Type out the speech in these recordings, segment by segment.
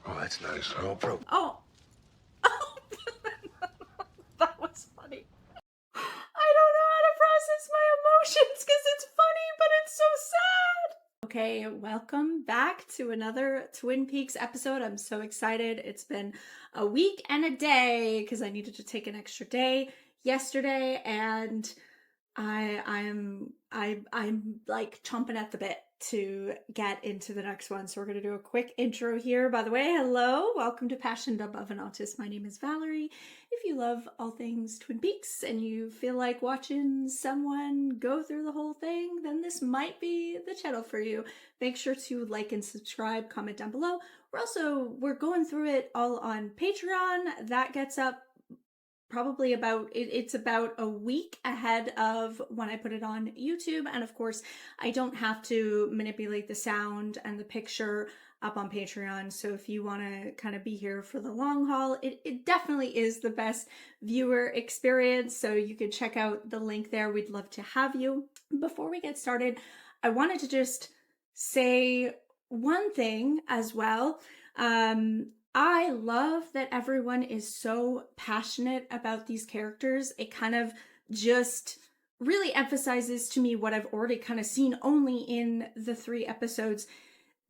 Oh, that's nice. Oh, bro. Oh. That was funny. I don't know how to process my emotions because it's funny, but it's so sad. Okay, welcome back to another Twin Peaks episode. I'm so excited. It's been a week and a day because I needed to take an extra day yesterday, and I'm like chomping at the bit to get into the next one. So we're going to do a quick intro here. By the way, hello, welcome to Passion Above an Autist. My name is Valerie. If you love all things Twin Peaks and you feel like watching someone go through the whole thing, then this might be the channel for you. Make sure to like and subscribe, comment down below. We're going through it all on Patreon. That gets up probably it's about a week ahead of when I put it on YouTube. And of course, I don't have to manipulate the sound and the picture up on Patreon. So if you want to kind of be here for the long haul, it definitely is the best viewer experience. So you can check out the link there. We'd love to have you. Before we get started, I wanted to just say one thing as well. I love that everyone is so passionate about these characters. It kind of just really emphasizes to me what I've already kind of seen only in the 3 episodes,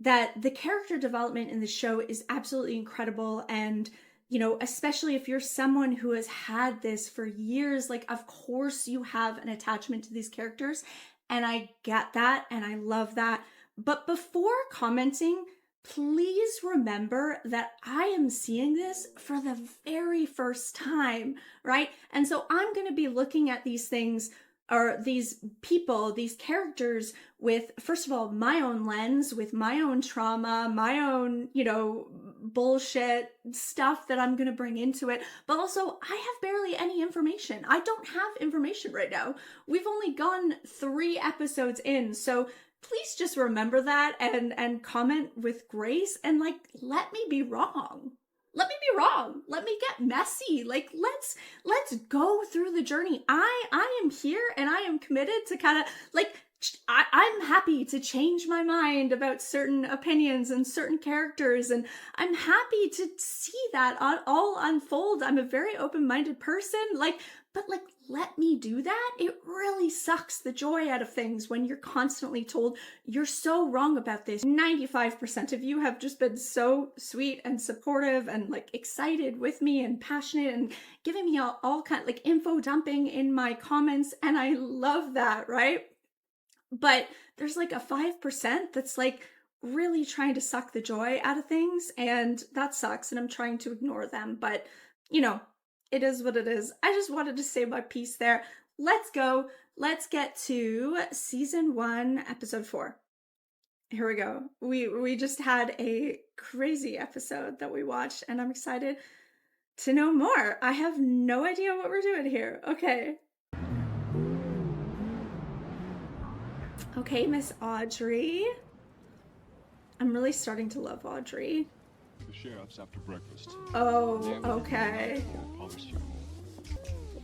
that the character development in the show is absolutely incredible. And, you know, especially if you're someone who has had this for years, like, of course you have an attachment to these characters. And I get that and I love that. But before commenting, please remember that I am seeing this for the very first time, right? And so I'm going to be looking at these things, or these people, these characters, with, first of all, my own lens, with my own trauma, my own, bullshit stuff that I'm going to bring into it. But also, I have barely any information. I don't have information right now. We've only gone 3 episodes in, so please just remember that and comment with grace, and like, let me be wrong. Let me be wrong. Let me get messy. Like, let's go through the journey. I am here and I am committed to kind of like, I'm happy to change my mind about certain opinions and certain characters, and I'm happy to see that all unfold. I'm a very open-minded person, but let me do that. It really sucks the joy out of things when you're constantly told you're so wrong about this. 95% of you have just been so sweet and supportive and like excited with me and passionate and giving me all kind like info dumping in my comments, and I love that, right? But there's like a 5% that's like really trying to suck the joy out of things, and that sucks, and I'm trying to ignore them. But, it is what it is. I just wanted to say my piece there. Let's go. Let's get to season 1, episode 4. Here we go. We just had a crazy episode that we watched, and I'm excited to know more. I have no idea what we're doing here. Okay. Okay, Miss Audrey. I'm really starting to love Audrey. The sheriff's after breakfast. Oh, okay.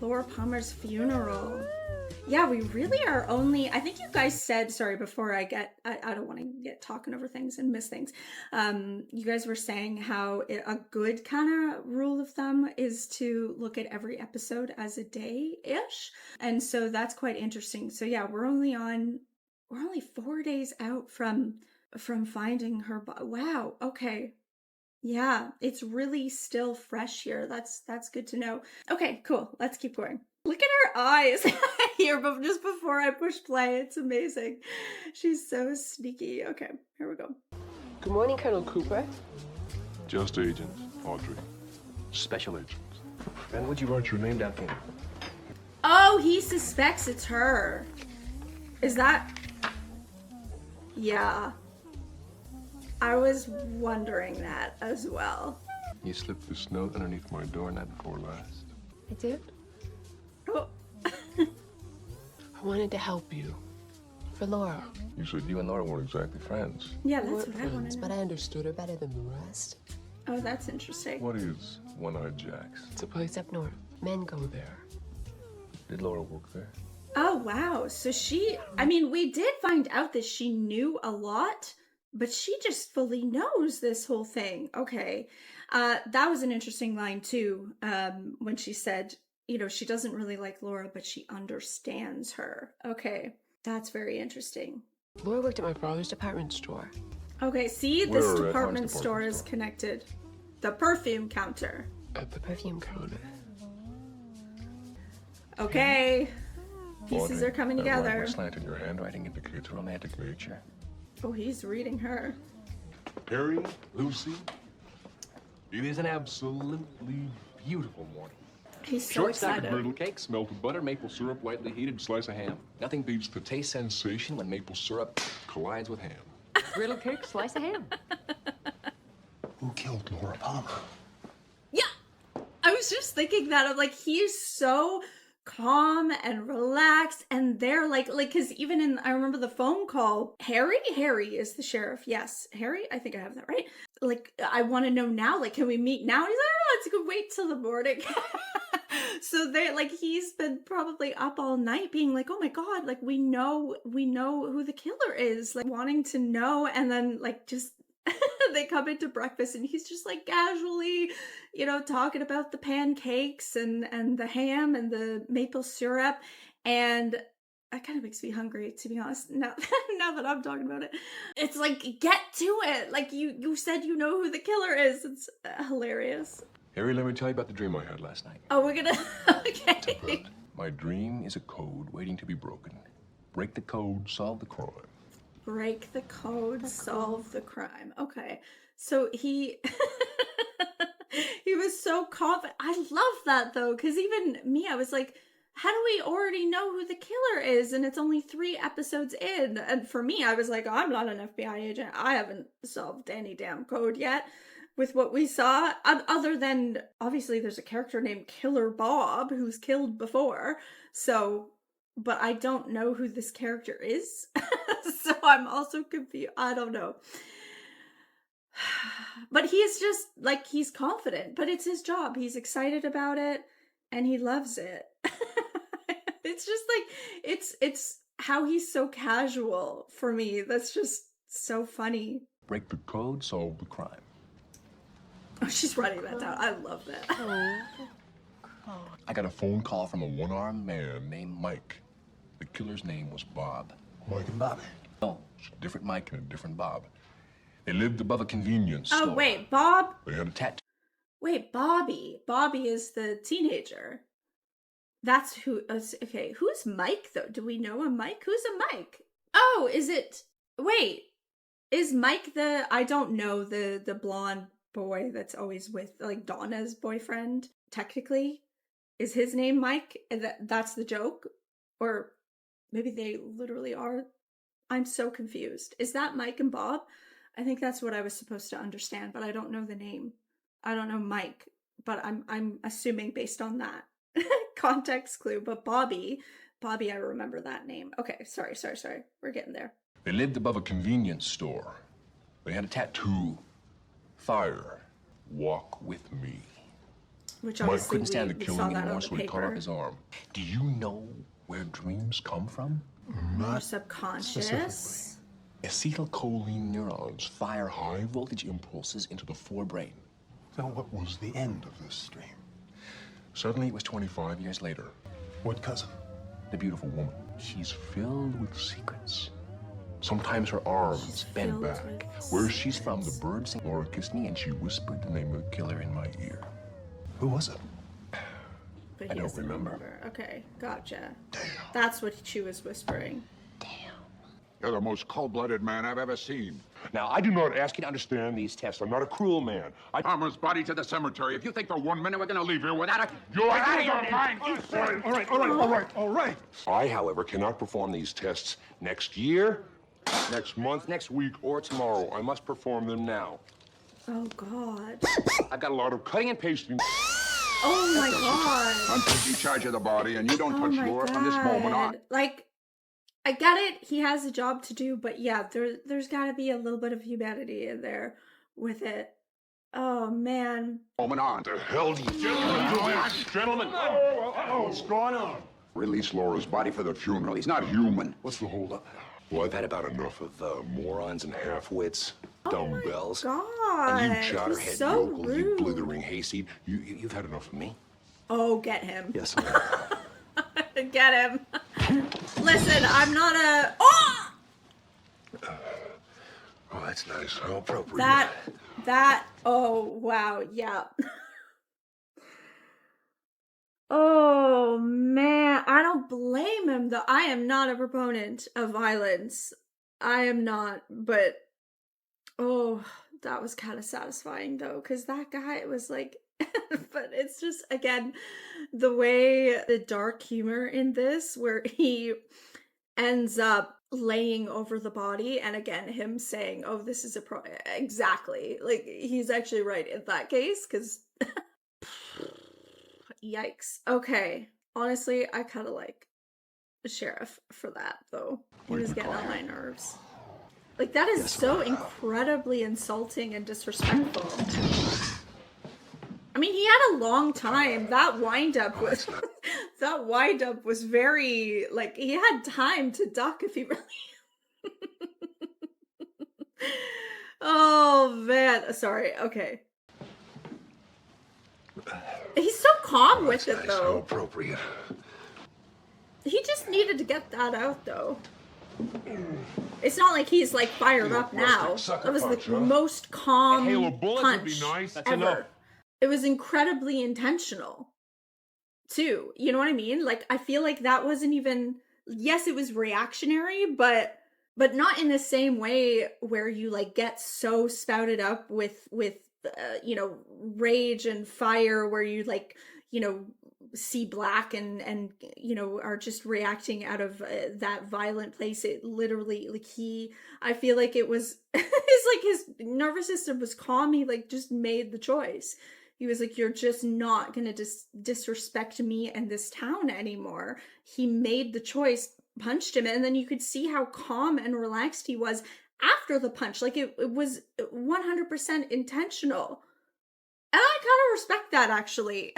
Laura Palmer's funeral. Yeah, we really are only, I think you guys said, sorry, before I don't want to get talking over things and miss things. You guys were saying how a good kind of rule of thumb is to look at every episode as a day-ish. And so that's quite interesting. So yeah, we're only 4 days out from finding her body. Wow. Okay. Yeah, it's really still fresh here. That's good to know. Okay, cool. Let's keep going. Look at her eyes here, but just before I push play, it's amazing. She's so sneaky. Okay, here we go. Good morning, Colonel Cooper. Just agent, Audrey. Special agent. And what'd you write your name down for? Oh, he suspects it's her. Is that? Yeah. I was wondering that as well. You slipped this note underneath my door night before last. I did? Oh. I wanted to help you. For Laura. You said you and Laura weren't exactly friends. Yeah, We that's weren't what I wanted friends, to but know. I understood her better than the rest. Oh, that's interesting. What is One-Eyed Jack's? It's a place up north. Men go there. Did Laura work there? Oh, wow. So we did find out that she knew a lot But she just fully knows this whole thing. Okay. That was an interesting line too, when she said, you know, she doesn't really like Laura, but she understands her. Okay. That's very interesting. Laura worked at my father's department store. Okay, see, Where this at department Hans store department is store? connected. The perfume counter. At the perfume counter. Okay. Pieces Audrey, are coming that line together. with slant in your handwriting indicates romantic nature. Oh, he's reading her. Harry, Lucy, it is an absolutely beautiful morning. He's so Short stack of excited. griddle cakes, melted butter, maple syrup, lightly heated, slice of ham. Nothing beats the taste sensation when maple syrup collides with ham. Griddle cake, slice of ham. Who killed Laura Palmer? Yeah, I was just thinking that. I'm like, he's so calm and relaxed, and they're like, because even in, I remember the phone call, Harry is the sheriff. Yes, Harry, I think I have that right. Like, I want to know now, like, can we meet now? And he's like, oh, it's good, wait till the morning. So they're like, he's been probably up all night being like, oh my God, like, we know who the killer is, like, wanting to know. And then like, just they come into breakfast and he's just like casually, you know, talking about the pancakes and the ham and the maple syrup. And that kind of makes me hungry, to be honest, now that I'm talking about it. It's like, get to it. Like, you said you know who the killer is. It's hilarious. Harry, let me tell you about the dream I had last night. Oh, we're gonna, okay. My dream is a code waiting to be broken. Break the code, solve the crime. Break the code, solve the crime. Okay. So he was so confident. I love that though, because even me, I was like, how do we already know who the killer is? And it's only 3 episodes in. And for me, I was like, oh, I'm not an FBI agent. I haven't solved any damn code yet with what we saw. Other than, obviously, there's a character named Killer Bob who's killed before. So, but I don't know who this character is. So I'm also confused. I don't know. But he's just, like, he's confident. But it's his job. He's excited about it. And he loves it. It's just like, it's how he's so casual for me. That's just so funny. Break the code, solve the crime. Oh, she's writing that down. I love that. I got a phone call from a one-armed man named Mike. The killer's name was Bob. Mike and Bobby. No, it's a different Mike and a different Bob. They lived above a convenience store. Oh, wait, Bob? They had a tattoo. Wait, Bobby. Bobby is the teenager. That's who, okay, who's Mike, though? Do we know a Mike? Who's a Mike? Oh, is it, wait, is Mike the, I don't know, the blonde boy that's always with, like, Donna's boyfriend, technically? Is his name Mike? And that's the joke? Or maybe they literally are? I'm so confused. Is that Mike and Bob? I think that's what I was supposed to understand, but I don't know the name. I don't know Mike, but I'm assuming based on that context clue. But Bobby, I remember that name. Okay, sorry. We're getting there. They lived above a convenience store. They had a tattoo. Fire. Walk with me. Which Mike obviously couldn't stand the we killing saw that anymore, on so the he cut off paper. his arm. Do you know where dreams come from? More subconscious. Acetylcholine neurons fire high voltage impulses into the forebrain. So what was the end of this dream? Suddenly, it was 25 years later. What cousin? The beautiful woman. She's filled with secrets. Sometimes her arms bend filled back. with Where she's from, the birds sing. Laura kissed me, and she whispered the name of the killer in my ear. Who was it? But I he don't doesn't remember. Okay, gotcha. Damn. That's what she was whispering. You're the most cold-blooded man I've ever seen. Now, I do not ask you to understand these tests. I'm not a cruel man. Palmer's body to the cemetery. If you think for 1 minute we're gonna leave here without a... You're out of your mind! All right. I, however, cannot perform these tests next year, next month, next week, or tomorrow. I must perform them now. Oh, God. I've got a lot of cutting and pasting. Oh, my God. I'm taking charge of the body, and you don't Oh touch my Laura from this moment on. God. Like, I get it. He has a job to do, but yeah, there's got to be a little bit of humanity in there with it. Oh, man. Moment on. The hell do you Gentlemen! What's going on? Release Laura's body for the funeral. He's not human. What's the holdup? Well, I've had about enough of the morons and half-wits, dumbbells. God, And you chowderhead he's so yokel, you rude. blithering hayseed. You've had enough of me? Oh, get him. Yes. Get him. Listen, I'm not a... Oh! Oh, that's nice. How appropriate. That, oh, wow, yeah. Oh, man, I don't blame him, though. I am not a proponent of violence. I am not, but, oh, that was kind of satisfying, though, because that guy was like... But it's just, again, the way the dark humor in this, where he ends up laying over the body, and again, him saying, oh, this is exactly, like, he's actually right in that case, because yikes. Okay, honestly, I kind of like the sheriff for that, though. He was getting on my nerves. Like, that is so incredibly insulting and disrespectful. I mean, he had a long time. That wind-up was... that wind-up was very... Like, he had time to duck if he really... Oh, man. Sorry. Okay. He's so calm with it, though. How appropriate. He just needed to get that out, though. It's not like he's, like, fired up now. That was the most calm punch ever. It was incredibly intentional, too. You know what I mean? Like, I feel like that wasn't even... Yes, it was reactionary, but not in the same way where you, like, get so spouted up with you know, rage and fire, where you, like, you know, see black and you know, are just reacting out of that violent place. It literally, like, I feel like it was... it's like his nervous system was calm. He, like, just made the choice. He was like, you're just not going to disrespect me and this town anymore. He made the choice, punched him, and then you could see how calm and relaxed he was after the punch. Like, it was 100% intentional. And I kind of respect that, actually.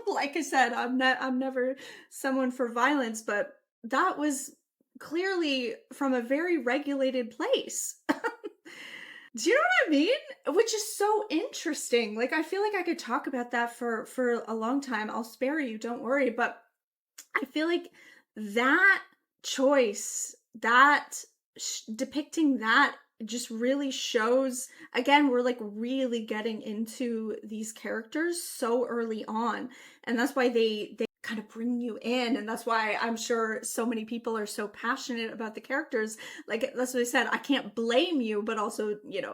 Like I said, I'm never someone for violence, but that was clearly from a very regulated place. Do you know what I mean? Which is so interesting. Like, I feel like I could talk about that for a long time. I'll spare you, don't worry. But I feel like that choice, depicting that just really shows, again, we're like really getting into these characters so early on. And that's why they kind of bring you in, and that's why I'm sure so many people are so passionate about the characters. Like, that's what I said, I can't blame you, but also, you know,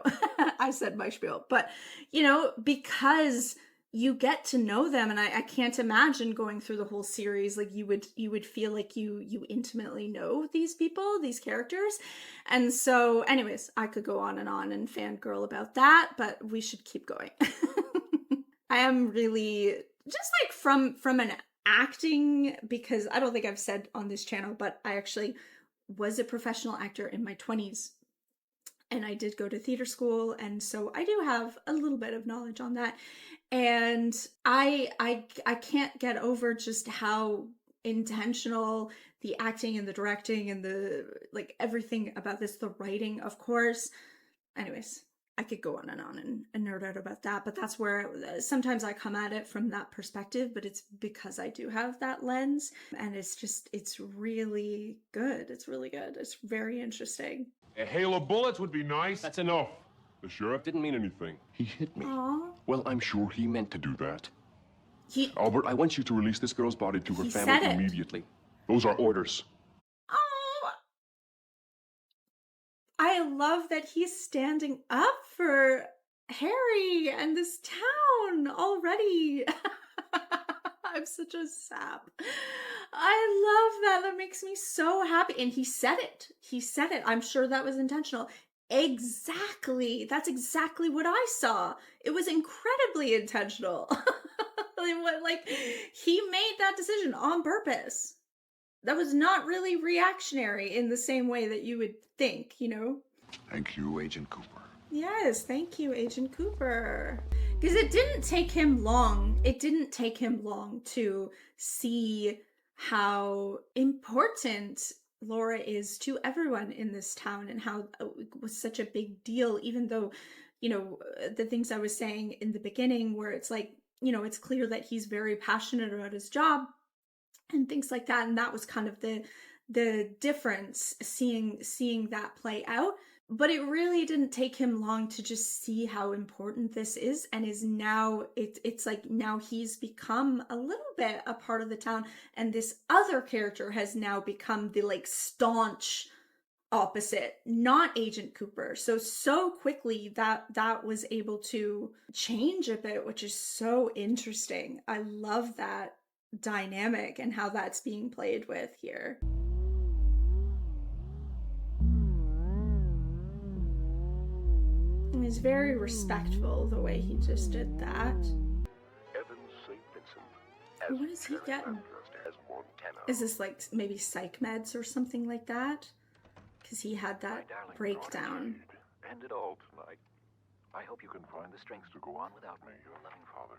I said my spiel, but, you know, because you get to know them, and I can't imagine going through the whole series, like, you would feel like you intimately know these people, these characters. And so anyways, I could go on and fangirl about that, but we should keep going. I am really just like from an acting, because I don't think I've said on this channel, but I actually was a professional actor in my 20s, and I did go to theater school, and so I do have a little bit of knowledge on that. And I can't get over just how intentional the acting and the directing and the, like, everything about this, the writing, of course. Anyways, I could go on and nerd out about that, but that's where sometimes I come at it from that perspective, but it's because I do have that lens, and it's really good. It's really good. It's very interesting. A hail of bullets would be nice. That's enough. The sheriff didn't mean anything. He hit me. Aww. Well, I'm sure he meant to do that. Albert, I want you to release this girl's body to her family immediately. Those are orders. Oh, I love that he's standing up for Harry and this town already. I'm such a sap. I love that. That makes me so happy. And he said it. He said it. I'm sure that was intentional. Exactly. That's exactly what I saw. It was incredibly intentional. Like, he made that decision on purpose. That was not really reactionary in the same way that you would think, you know? Thank you, Agent Cooper. Yes, thank you, Agent Cooper. Because it didn't take him long. It didn't take him long to see how important Laura is to everyone in this town, and how it was such a big deal, even though, the things I was saying in the beginning, where it's like, it's clear that he's very passionate about his job and things like that. And that was kind of the difference, seeing that play out. But it really didn't take him long to just see how important this is, and is now, it's like now he's become a little bit a part of the town, and this other character has now become the like staunch opposite, not Agent Cooper. So quickly that was able to change a bit, which is so interesting. I love that dynamic and how that's being played with here. He's very respectful the way he just did that. What is he getting? Is this like maybe psych meds or something like that? Because he had that breakdown. End it all tonight. I hope you can find the strength to go on without me, your loving father.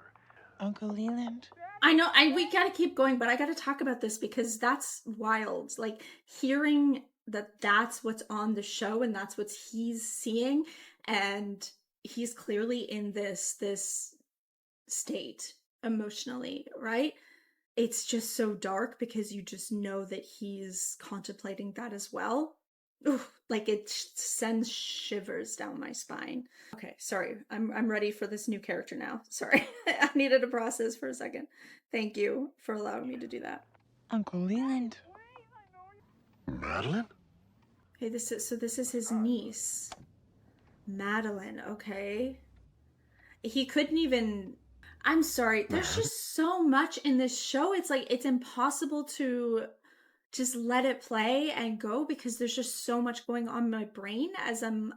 Uncle Leland? I know, we gotta keep going, but I gotta talk about this because that's wild. Like, hearing that's what's on the show and that's what he's seeing, and he's clearly in this state emotionally, right? It's just so dark because you just know that he's contemplating that as well. Ooh, like it sends shivers down my spine. Okay, sorry. I'm ready for this new character now. Sorry. I needed to process for a second. Thank you for allowing me to do that. Uncle Leland. Madeline? Okay, this is his niece. Madeline, okay. He couldn't even... I'm sorry. There's just so much in this show. It's like, it's impossible to just let it play and go because there's just so much going on in my brain as I'm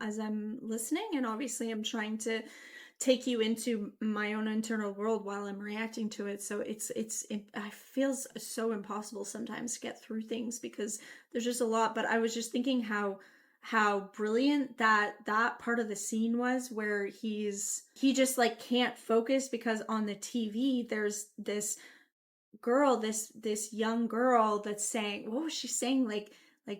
listening, and obviously I'm trying to take you into my own internal world while I'm reacting to it. So it feels so impossible sometimes to get through things because there's just a lot. But I was just thinking how brilliant that part of the scene was, where he just like can't focus because on the TV there's this girl, this young girl that's saying, what was she saying, like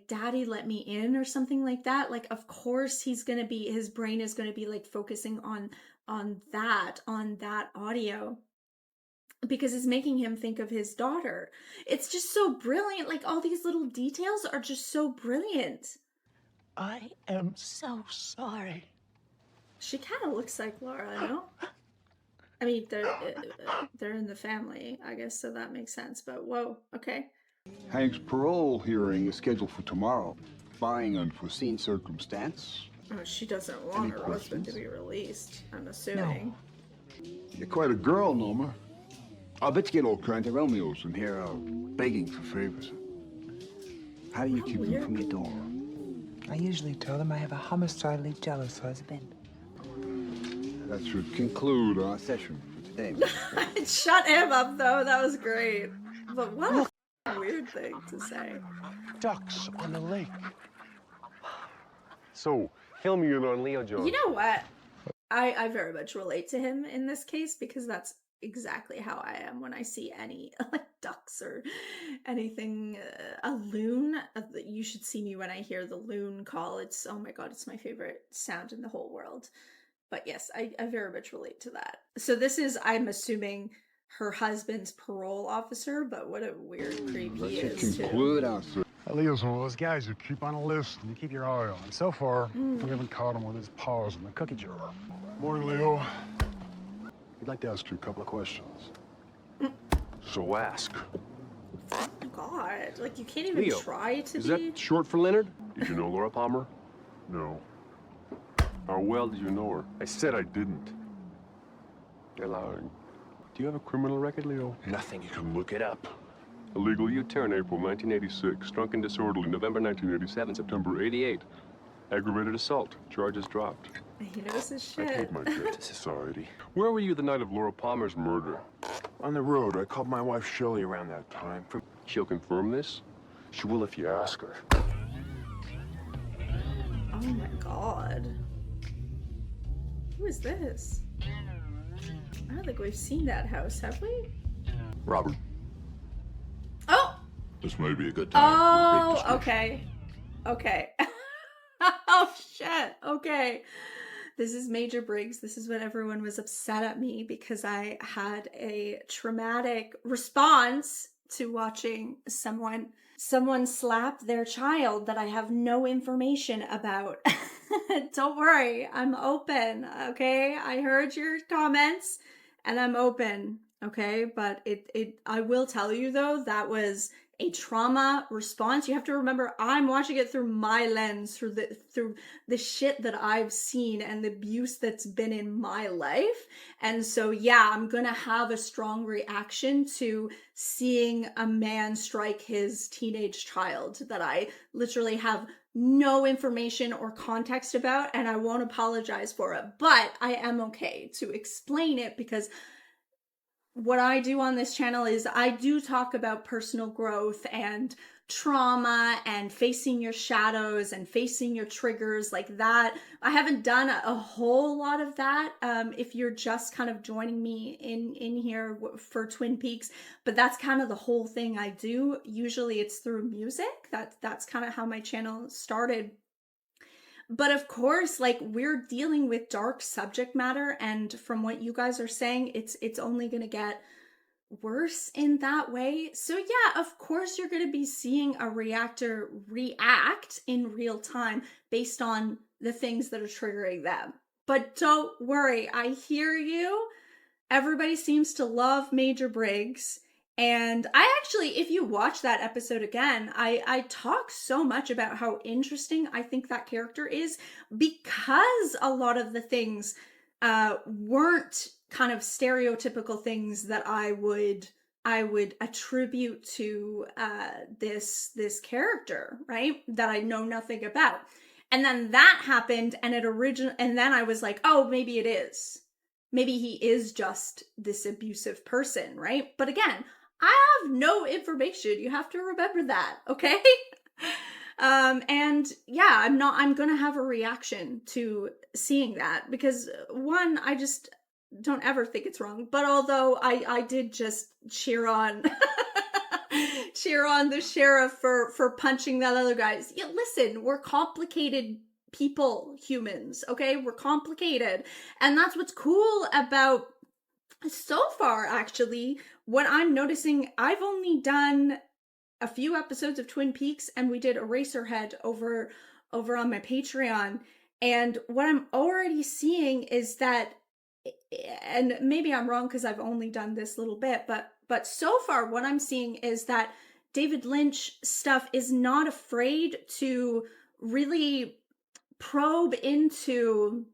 daddy let me in or something like that. Like, of course his brain is going to be like focusing on that audio because it's making him think of his daughter. It's just so brilliant. Like, all these little details are just so brilliant. I am so sorry. She kind of looks like Laura, no? I mean, they're in the family, I guess, so that makes sense. But whoa, okay. Hank's parole hearing is scheduled for tomorrow. Barring unforeseen circumstance. Oh, she doesn't want her husband to be released, I'm assuming. No. You're quite a girl, Norma. I'll bet you get all kinds of Romeos in here begging for favors. How do you keep them from your door? I usually tell them I have a homicidally jealous husband. That should conclude our session for today. Shut him up, though. That was great. But what a weird thing to say. Ducks on the lake. So, fill me in on Leo John. You know what? I very much relate to him in this case because that's exactly how I am when I see any like ducks or anything. A loon. You should see me when I hear the loon call. It's, oh my god, it's my favorite sound in the whole world. But yes, I very much relate to that. So this is, I'm assuming, her husband's parole officer, but what a weird creep he is, too. Leo's one of those guys who keep on a list and you keep your eye on. So far, we haven't caught him with his paws in the cookie jar. Morning, Leo. I'd like to ask you a couple of questions. So ask. Oh god, like you can't even Leo, try to is be... that short for Leonard? Did you know Laura Palmer? No. How well did you know her? I said I didn't. You're lying. Do you have a criminal record, Leo? Nothing. You can look it up. Illegal U-turn, April 1986. Drunk and disorderly, November 1987. September 88. Aggravated assault. Charges dropped. He knows his I shit. paid my debt to society. Where were you the night of Laura Palmer's murder? On the road. I called my wife Shirley around that time. She'll confirm this? She will if you ask her. Oh my god. Who is this? I don't think we've seen that house, have we? Robert. Oh! This may be a good time for a big Oh, discussion. okay. Oh, shit. Okay. This is Major Briggs. This is when everyone was upset at me because I had a traumatic response to watching someone slap their child that I have no information about. Don't worry, I'm open, okay? I heard your comments and I'm open, okay? But I will tell you though, that was a trauma response. You have to remember, I'm watching it through my lens, through the shit that I've seen and the abuse that's been in my life. And so, yeah, I'm gonna have a strong reaction to seeing a man strike his teenage child that I literally have no information or context about, and I won't apologize for it. But I am okay to explain it because what I do on this channel is I do talk about personal growth and trauma and facing your shadows and facing your triggers like that. I haven't done a whole lot of that if you're just kind of joining me in here for Twin Peaks, but that's kind of the whole thing I do. Usually it's through music. That's kind of how my channel started. But of course, like, we're dealing with dark subject matter, and from what you guys are saying, it's only going to get worse in that way. So yeah, of course you're going to be seeing a reactor react in real time based on the things that are triggering them. But don't worry, I hear you. Everybody seems to love Major Briggs. And I actually, if you watch that episode again, I talk so much about how interesting I think that character is because a lot of the things weren't kind of stereotypical things that I would attribute to this character, right? That I know nothing about. And then that happened, and and then I was like, oh, maybe it is. Maybe he is just this abusive person, right? But again, I have no information. You have to remember that, okay? And yeah, I'm gonna have a reaction to seeing that because one, I just don't ever think it's wrong. But although I did just cheer on the sheriff for punching that other guy. Yeah, listen, we're complicated people, humans, okay? We're complicated. And that's what's cool about, so far actually, what I'm noticing. I've only done a few episodes of Twin Peaks, and we did Eraserhead over on my Patreon. And what I'm already seeing is that, and maybe I'm wrong because I've only done this little bit, but so far what I'm seeing is that David Lynch stuff is not afraid to really probe into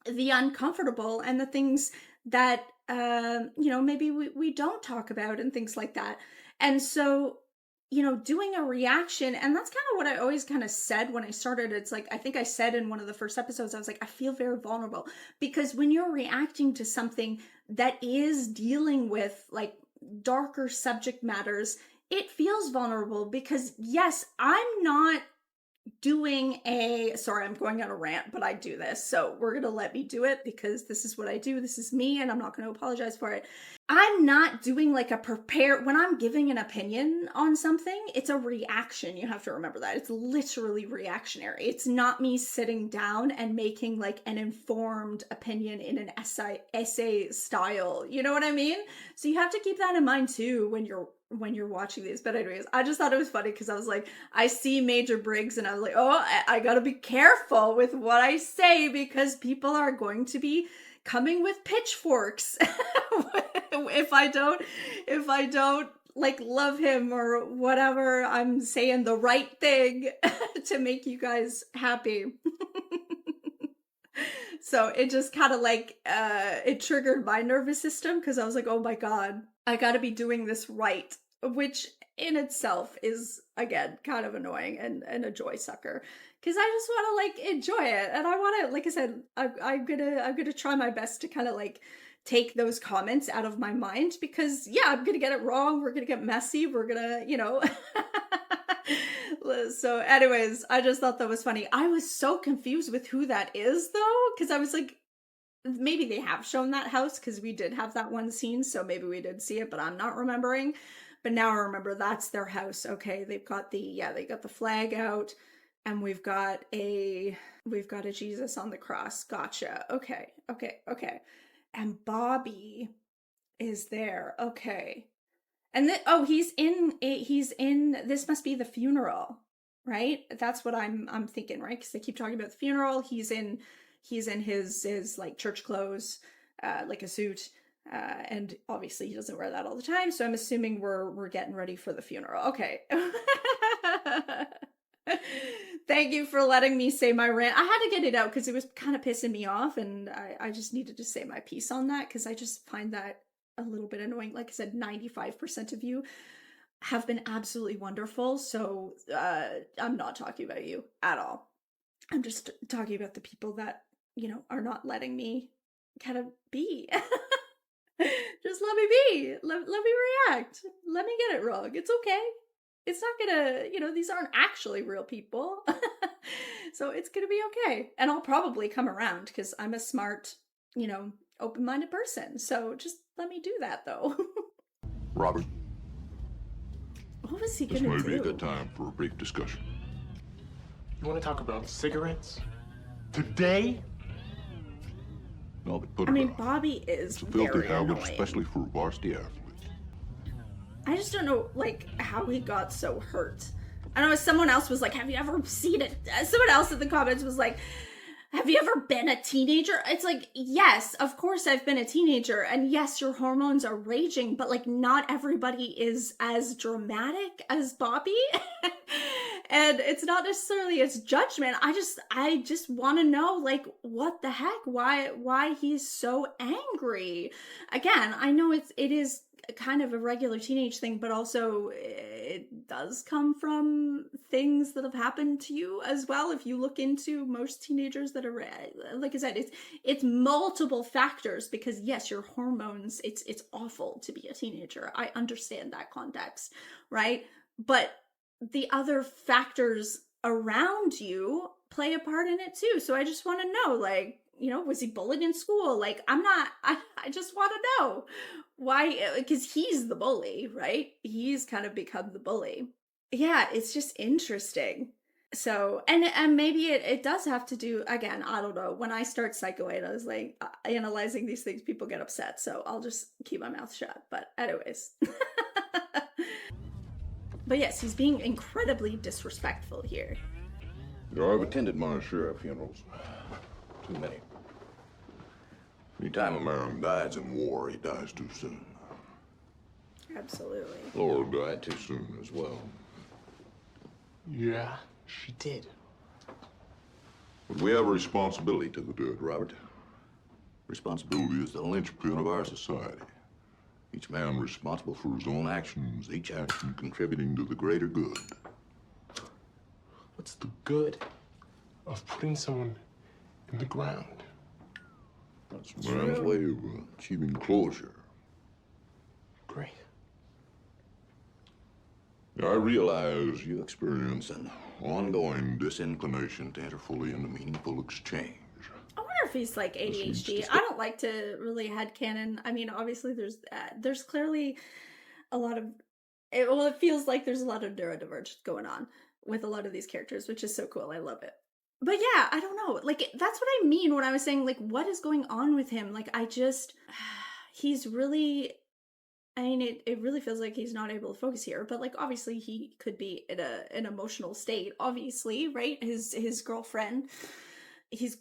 the uncomfortable and the things that maybe we don't talk about and things like that. And so, doing a reaction, and that's kind of what I always kind of said when I started. It's like, I think I said in one of the first episodes, I was like, I feel very vulnerable because when you're reacting to something that is dealing with like darker subject matters, it feels vulnerable because yes, I'm not doing sorry, I'm going on a rant, but I do this, so we're gonna let me do it because this is what I do, this is me, and I'm not gonna apologize for it. I'm not doing like when I'm giving an opinion on something, it's a reaction. You have to remember that. It's literally reactionary. It's not me sitting down and making like an informed opinion in an essay style. You know what I mean? So you have to keep that in mind too when you're watching these. But anyways, I just thought it was funny because I was like, I see Major Briggs and I was like, oh, I gotta be careful with what I say because people are going to be coming with pitchforks if I don't like love him or whatever. I'm saying the right thing to make you guys happy. So it just kind of like it triggered my nervous system because I was like, oh my god, I gotta be doing this right, which in itself is again kind of annoying and a joy sucker because I just want to like enjoy it, and I want to, like I said, I'm gonna try my best to kind of like take those comments out of my mind because yeah, I'm gonna get it wrong, we're gonna get messy, we're gonna So anyways, I just thought that was funny. I was so confused with who that is though, because I was like, maybe they have shown that house because we did have that one scene, so maybe we did see it, but I'm not remembering. But now I remember that's their house. Okay, they got the flag out, and we've got a Jesus on the cross. Gotcha. Okay. And Bobby is there. Okay. And he's in this must be the funeral, right? That's what I'm thinking, right? Because they keep talking about the funeral. He's in his like church clothes, like a suit. And obviously he doesn't wear that all the time, so I'm assuming we're getting ready for the funeral. Okay. Thank you for letting me say my rant. I had to get it out because it was kind of pissing me off, and I just needed to say my piece on that because I just find that a little bit annoying. Like I said, 95% of you have been absolutely wonderful, so I'm not talking about you at all. I'm just talking about the people that, are not letting me kind of be. Just let me be. Let me react. Let me get it wrong. It's okay. It's not gonna, these aren't actually real people. So it's gonna be okay. And I'll probably come around because I'm a smart, open-minded person. So just let me do that though. Robert, What was he this gonna may do? be a good time for a brief discussion. You want to talk about cigarettes? Today? No, but put I it mean, off. Bobby is It's a filthy very habit, annoying. especially for varsity athletes. I just don't know, how he got so hurt. I know someone else was like, have you ever seen it? Someone else in the comments was like, have you ever been a teenager? It's like, yes, of course I've been a teenager. And yes, your hormones are raging, but not everybody is as dramatic as Bobby. And it's not necessarily his judgment. I just want to know, what the heck? Why he's so angry? Again, I know it is kind of a regular teenage thing, but also it does come from things that have happened to you as well. If you look into most teenagers that are, like I said, it's multiple factors because yes, your hormones, it's awful to be a teenager. I understand that context, right? But the other factors around you play a part in it too. So I just want to know, was he bullied in school? I just want to know why, because he's the bully, right? He's kind of become the bully. Yeah, it's just interesting. So, and maybe it does have to do, again, I don't know. When I start psychoanalyzing analyzing these things, people get upset. So I'll just keep my mouth shut. But anyways. But yes, he's being incredibly disrespectful here. I've attended my share of funerals. Too many. Anytime a man dies in war, he dies too soon. Absolutely. Laura died too soon as well. Yeah, she did. But we have a responsibility to the dead, Robert. Responsibility is the linchpin of our society. Each man responsible for his own actions, each action contributing to the greater good. What's the good of putting someone in the ground? That's man's way of achieving closure. Great. I realize you experience an ongoing disinclination to enter fully into meaningful exchange. I wonder if he's like ADHD. I don't like to really headcanon. I mean, obviously there's clearly a lot of, it feels like there's a lot of neurodivergence going on with a lot of these characters, which is so cool. I love it. But yeah, I don't know. That's what I mean when I was saying, what is going on with him? He's really, I mean, it really feels like he's not able to focus here. But obviously he could be in an emotional state, obviously, right? His girlfriend, he's,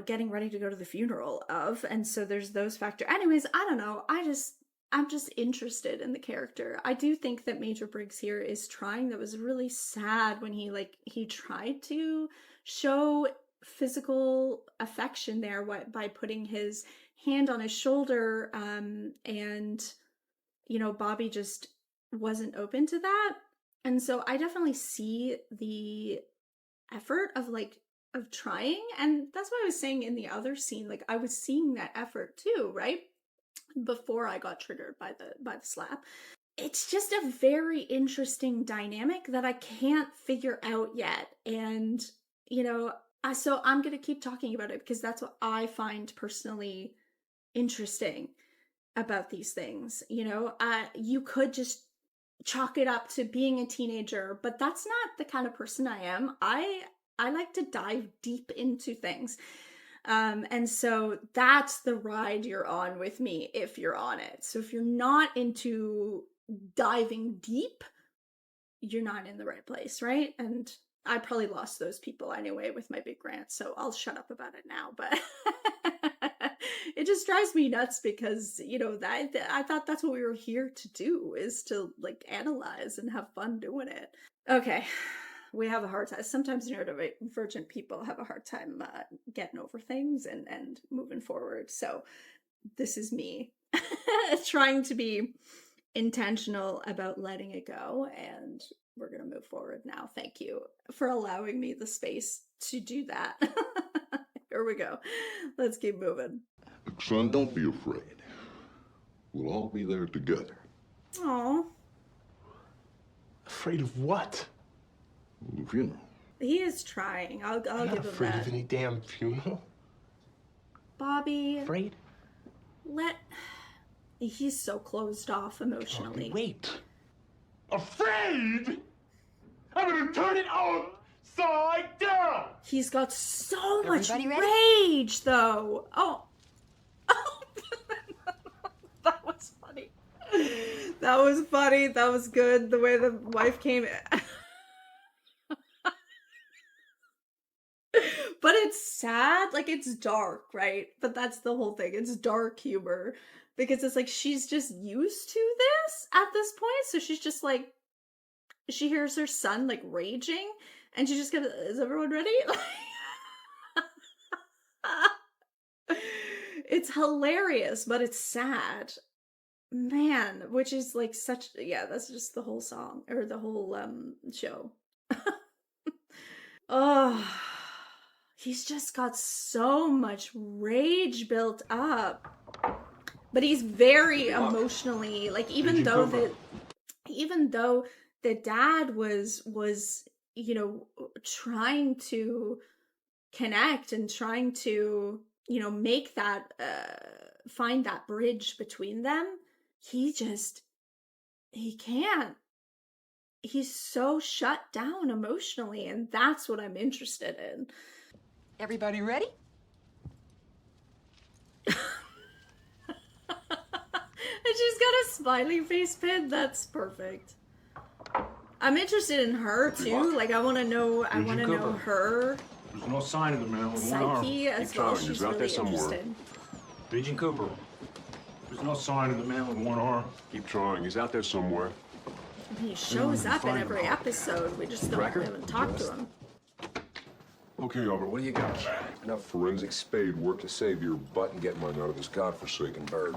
getting ready to go to the funeral of. And so there's those factors. Anyways, I don't know. I'm just interested in the character. I do think that Major Briggs here is trying. That was really sad when he tried to show physical affection there by putting his hand on his shoulder, and Bobby just wasn't open to that. And so I definitely see the effort of trying, and that's what I was saying in the other scene. I was seeing that effort too, right? Before I got triggered by the slap. It's just a very interesting dynamic that I can't figure out yet. And, so I'm going to keep talking about it because that's what I find personally interesting about these things. You could just chalk it up to being a teenager, but that's not the kind of person I am. I like to dive deep into things. And so that's the ride you're on with me if you're on it. So if you're not into diving deep, you're not in the right place, right? And I probably lost those people anyway with my big rant, so I'll shut up about it now. But it just drives me nuts because, you know, that I thought that's what we were here to do, is to like analyze and have fun doing it. Okay, we have a hard time. Sometimes neurodivergent people have a hard time getting over things and moving forward. So this is me trying to be intentional about letting it go, and we're gonna move forward now. Thank you for allowing me the space to do that. Here we go. Let's keep moving. Son, don't be afraid. We'll all be there together. Aw. Afraid of what? The funeral. He is trying. I'll I'm give not him afraid that. of any damn funeral. Bobby, Afraid? he's so closed off emotionally. Wait. Afraid? I'm gonna turn it upside down! He's got so much Everybody rage, though. Oh. That was funny. That was funny. That was good. The way the wife came in. But it's sad. Like, it's dark, right? But that's the whole thing. It's dark humor. Because it's like she's just used to this at this point. So she's just like, she hears her son like raging. And she's just gonna, is everyone ready? It's hilarious, but it's sad. Man, which is like such, yeah, that's just the whole song, or the whole show. Oh, he's just got so much rage built up. But he's very emotionally, like, even though the dad was, you know, trying to connect and trying to, you know, make that find that bridge between them, he can't. He's so shut down emotionally, and that's what I'm interested in. Everybody ready? And she's got a smiley face pin. That's perfect. I'm interested in her too. Like, I want to know her There's no sign of the man with one arm. psyche as Keep well. trying. She's He's out there really somewhere. interested. Agent Cooper. There's no sign of the man with one arm. Keep trying. He's out there somewhere. He shows up in find every him. episode. We just don't haven't talked to him. Okay, Albert, what do you got? Enough forensic spade work to save your butt and get mine out of this godforsaken bird.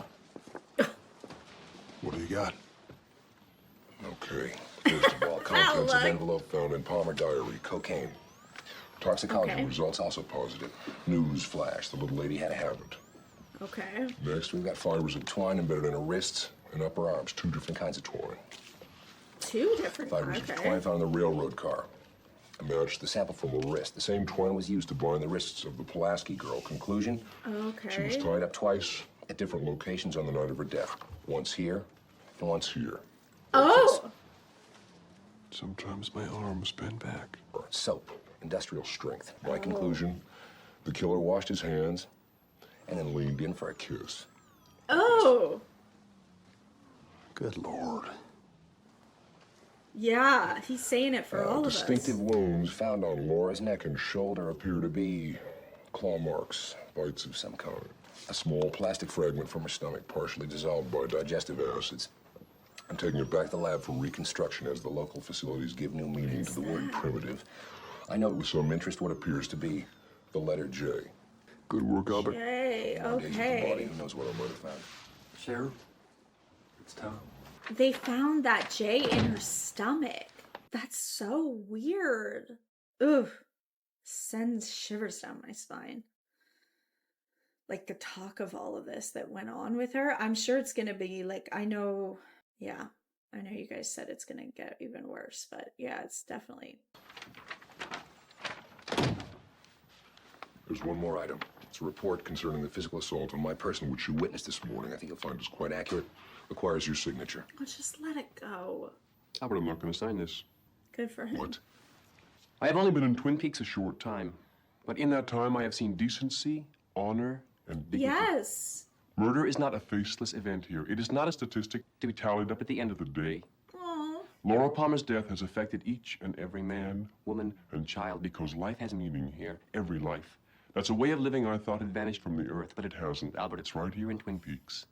What do you got? Okay. First of all, contents of Look. envelope found in Palmer diary, cocaine. Toxicology Okay. results also positive. News flash, the little lady had a habit. Okay. Next, we've got fibers of twine embedded in her wrists and upper arms, 2 different kinds of twine. 2 different. Fibers of Okay. twine found in the railroad car. I matched the sample from her wrist. The same twine was used to bind the wrists of the Pulaski girl. Conclusion? She was Okay. tied up twice at different locations on the night of her death. Once here and once here. Oh. Sometimes my arms bend back. Soap, industrial strength. My conclusion, the killer washed his hands and then leaned in for a kiss. Oh. Good Lord. Yeah, he's saying it for all of us. Distinctive wounds found on Laura's neck and shoulder appear to be claw marks, bites of some kind. A small plastic fragment from her stomach, partially dissolved by digestive acids. I'm taking it back to the lab for reconstruction as the local facilities give new meaning to the word primitive. I note with some interest what appears to be the letter J. Good work, Albert. Okay, Nowadays with the body, okay. who knows what I might have found. Sheriff, it's time. They found that J in her stomach. That's so weird. Ugh. Sends shivers down my spine. Like, the talk of all of this that went on with her. I'm sure it's gonna be like, I know you guys said it's gonna get even worse, but yeah, it's definitely. There's one more item. It's a report concerning the physical assault on my person, which you witnessed this morning. I think you'll find it's quite accurate. Requires your signature. Oh, just let it go. Albert, I'm not going to sign this. Good for him. What? I have only been in Twin Peaks a short time, but in that time I have seen decency, honor, and dignity. Yes. Murder is not a faceless event here. It is not a statistic to be tallied up at the end of the day. Aww. Laura Palmer's death has affected each and every man, woman, and child because life has meaning here. Every life. That's a way of living I thought had vanished from the earth, but it hasn't. Albert, it's right here in Twin Peaks.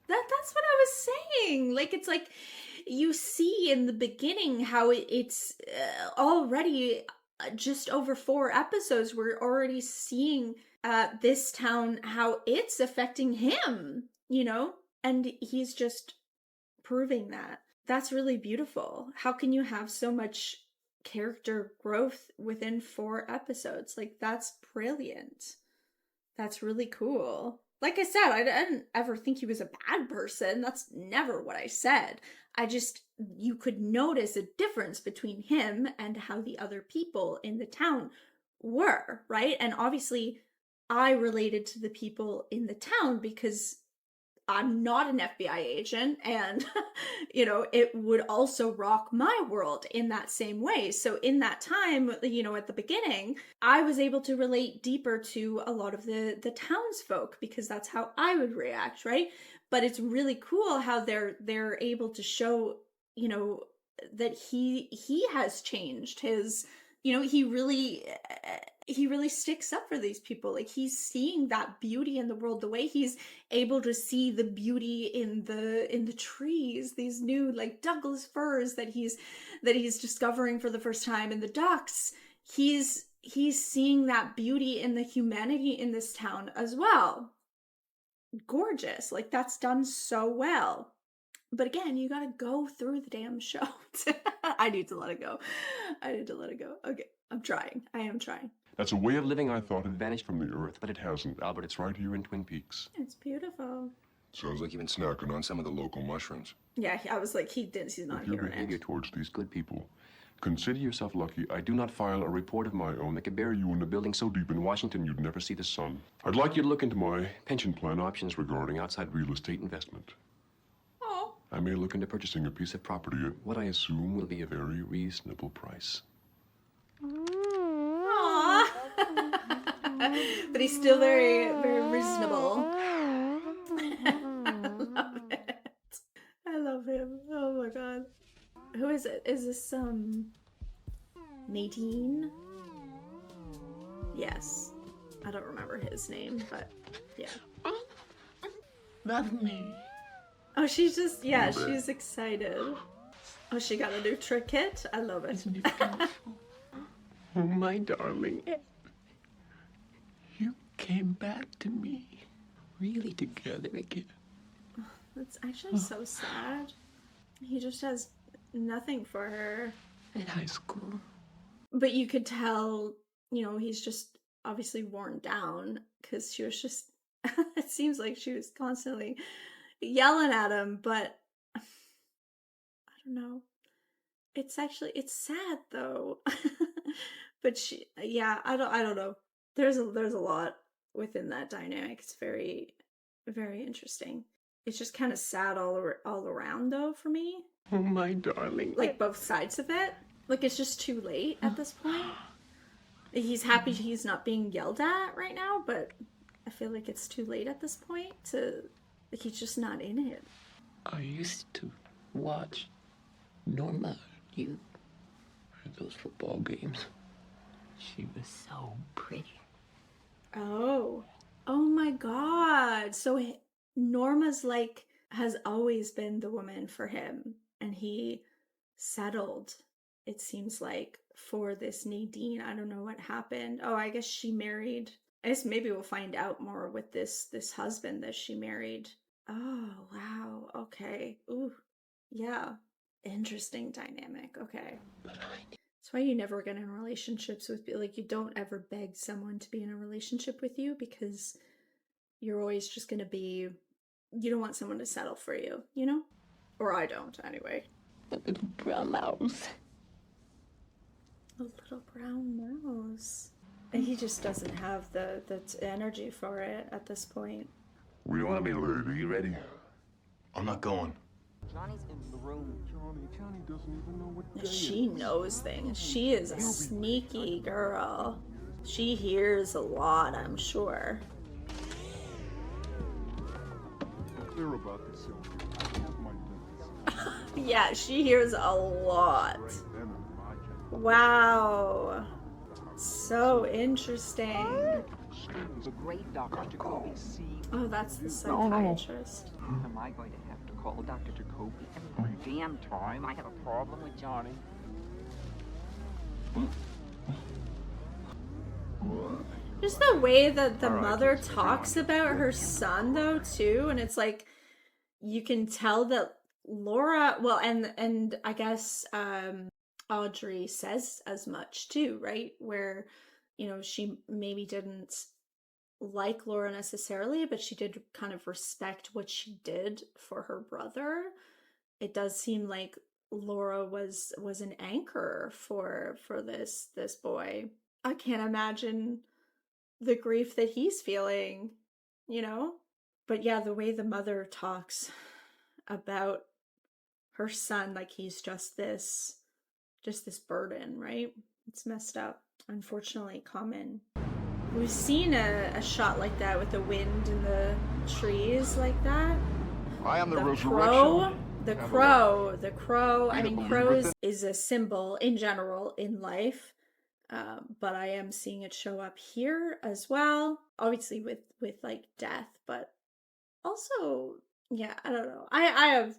That's what I was saying. Like, it's like you see in the beginning how it's already just over 4 episodes. We're already seeing this town, how it's affecting him, you know? And he's just proving that. That's really beautiful. How can you have so much character growth within 4 episodes? Like, that's brilliant. That's really cool. Like I said, I didn't ever think he was a bad person. That's never what I said. You could notice a difference between him and how the other people in the town were, right? And obviously, I related to the people in the town because I'm not an FBI agent, and, you know, it would also rock my world in that same way. So in that time, you know, at the beginning, I was able to relate deeper to a lot of the townsfolk because that's how I would react, right? But it's really cool how they're able to show, you know, that he has changed his, you know, he really sticks up for these people. Like, he's seeing that beauty in the world, the way he's able to see the beauty in the trees, these new like Douglas firs that he's discovering for the first time, in the ducks. He's seeing that beauty in the humanity in this town as well. Gorgeous. Like, that's done so well. But again, you gotta go through the damn show. I need to let it go. Okay, I'm trying. I am trying. That's a way of living I thought had vanished from the earth, but it hasn't. Albert, it's right here in Twin Peaks. It's beautiful. Sounds like you've been snacking on some of the local mushrooms. Yeah, I was like, he's not Your hearing behavior it. towards these good people. Consider yourself lucky I do not file a report of my own that could bury you in a building so deep in Washington you'd never see the sun. I'd like you to look into my pension plan options regarding outside real estate investment. Oh. I may look into purchasing a piece of property at what I assume will be a very reasonable price. Aww. But he's still very, very reasonable. I love him. Oh my god. Who is it? Is this Nadine? Yes. I don't remember his name, but yeah. That's me. Oh, she's just, yeah, she's excited. Oh, she got a new trick kit? I love it. Oh, my darling. You came back to me. Really together again. That's actually so sad. He just has nothing for her. In high school. But you could tell, you know, he's just obviously worn down because she was just, it seems like she was constantly yelling at him, but I don't know. It's sad though. But I don't know. There's a lot within that dynamic. It's very, very interesting. It's just kind of sad all around though for me. Oh, my darling. Like both sides of it. Like, it's just too late at this point. He's happy he's not being yelled at right now, but I feel like it's too late at this point like, he's just not in it. I used to watch Norma, you, at those football games. She was so pretty. Oh my god. So Norma's like, has always been the woman for him, and he settled, it seems like, for this Nadine. I don't know what happened. Oh, I guess she married. I guess maybe we'll find out more with this husband that she married. Oh, wow. Okay. Ooh. Yeah. Interesting dynamic. Okay. That's why you never get in relationships with, like, you don't ever beg someone to be in a relationship with you, because you're always just going to be, you don't want someone to settle for you, you know? Or I don't, anyway. A little brown mouse. A little brown mouse. And he just doesn't have the energy for it at this point. We don't want to be late. Are you ready? I'm not going. Johnny's in the room. Johnny doesn't even know what day She knows things. She is a sneaky girl. She hears a lot, I'm sure. Clear about this, Sylvia. I have my limits. Yeah, she hears a lot. Wow. So interesting. The great Dr. Jacoby. See, Oh, that's the psychiatrist. am I going to have to call Dr. Jacoby every damn time I have a problem with Johnny? Just the way that the mother talks about her son, though, too, and it's like you can tell that Laura, well, and I guess Audrey says as much too, right? Where, you know, she maybe didn't like Laura necessarily, but she did kind of respect what she did for her brother. It does seem like Laura was an anchor for this boy. I can't imagine the grief that he's feeling, you know? But yeah, the way the mother talks about her son, like he's just this burden, right? It's messed up. Unfortunately common. We've seen a shot like that with the wind in the trees like that. I am the Crow. The crow. I You mean, believe crows it? is a symbol in general in life. But I am seeing it show up here as well. Obviously with like death, but also, yeah, I don't know. I have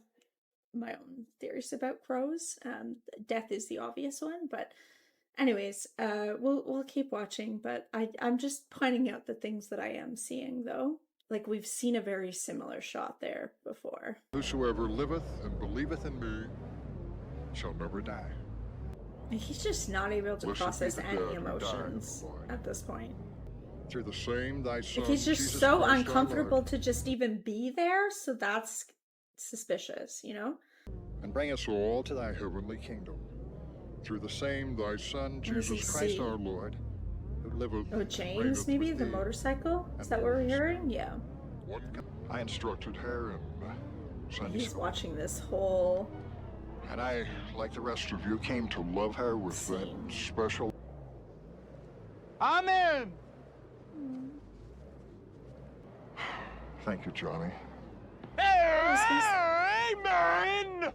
my own theories about crows. Death is the obvious one, but anyways, we'll keep watching. But I'm just pointing out the things that I am seeing, though. Like we've seen a very similar shot there before. Whosoever liveth and believeth in me shall never die. He's just not able to Blessed process be the any dead who died emotions in the Lord. at this point. Through the same thy Son, Like he's just Jesus so Christ our uncomfortable Lord, to just even be there, so that's suspicious, you know? and bring us all to thy heavenly kingdom. Through the same thy Son, does he Jesus Christ see? our Lord, who liveth Oh, and James, reigneth maybe? with The thee motorcycle? Is and that what we're with the hearing? Yeah. One I instructed her in Sunday He's school. watching this whole And I, like the rest of you, came to love her with scene. that special. Amen! Thank you, Johnny. Amen!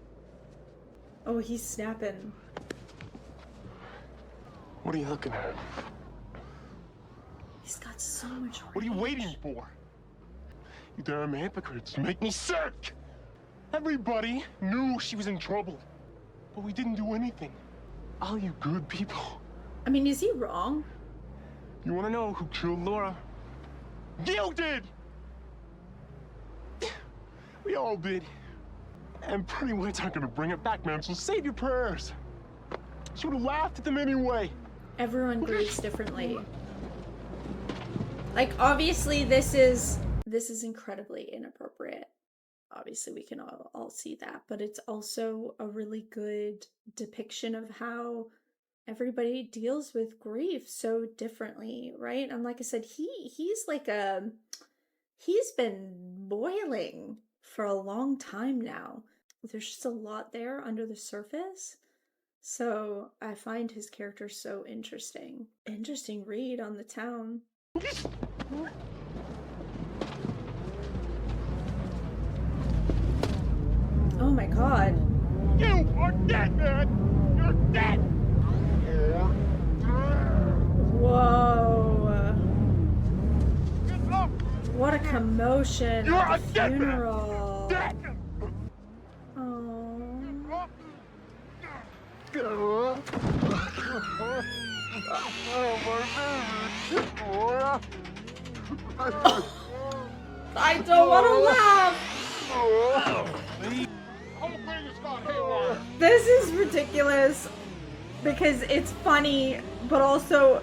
Oh, he's snapping. What are you looking at? He's got so much rage. What are you waiting for? You damn hypocrites make me sick! Everybody knew she was in trouble, but we didn't do anything. All you good people. I mean, is he wrong? You wanna know who killed Laura? You did! We all did. And Pretty White's not gonna bring it back, man, so save your prayers. She would've laughed at them anyway. Everyone grieves differently. Like, obviously, this is incredibly inappropriate. Obviously, we can all see that, but it's also a really good depiction of how everybody deals with grief so differently, right? And like I said, he's been boiling for a long time now. There's just a lot there under the surface. So I find his character so interesting. Interesting read on the town. Oh my god. You are dead, man! You're dead! Whoa. What a commotion You're at a the dead man. funeral. Dead! I don't want to laugh. This is ridiculous because it's funny, but also